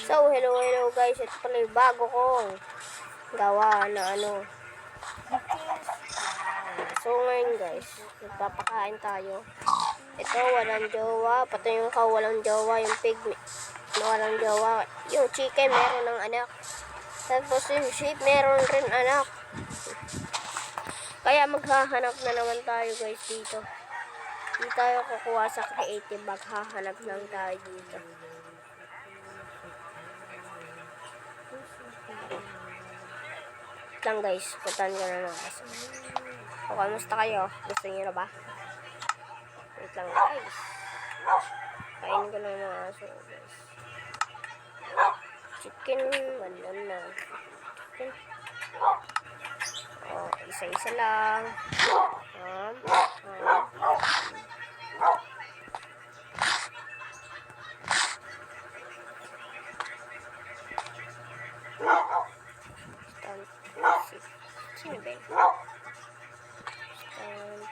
So, hello guys. Ito pala yung bago kong gawa na So, ngayon guys, magpapakain tayo. Ito, walang jowa. Pati yung walang jowa. Yung pig na walang jowa. Yung chicken, meron ng anak. Tapos yung sheep, meron rin anak. Kaya maghahanap na naman tayo guys dito. Hindi tayo kukuha sa creative. Maghahanap lang tayo dito. Lang guys, puntahan ko na ng aso. O, kamusta kayo? Gusto niyo na ba? Wait lang guys. Kainin ko na ng aso guys. Chicken, wala na. Chicken. O, isa-isa lang. Sino ba yun? Stand.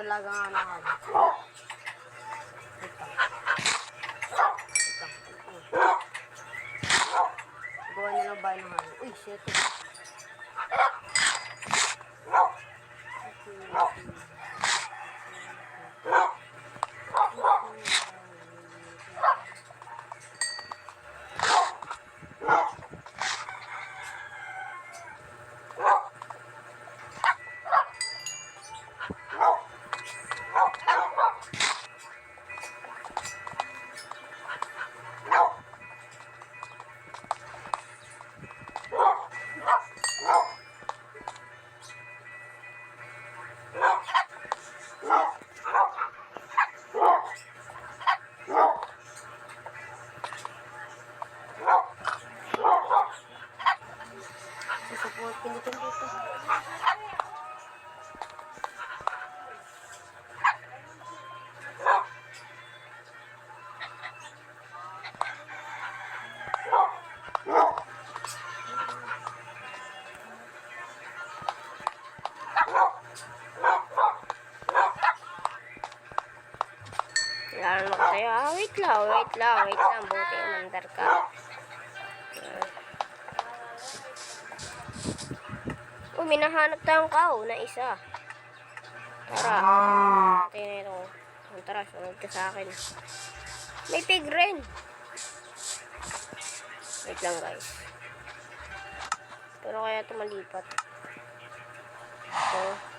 Galaga nga na nga. Gawa niya lang ba naman? Uy, shit. Support pindutin dito. Lalo ko tayo. Wait lang. Buti mandar ka. May nahanap tayong cow na isa. Tara. Tingnan ito. Tara, sunod ka sa akin. May pig rin. Wait lang guys. Pero kaya ito malipat. Ito.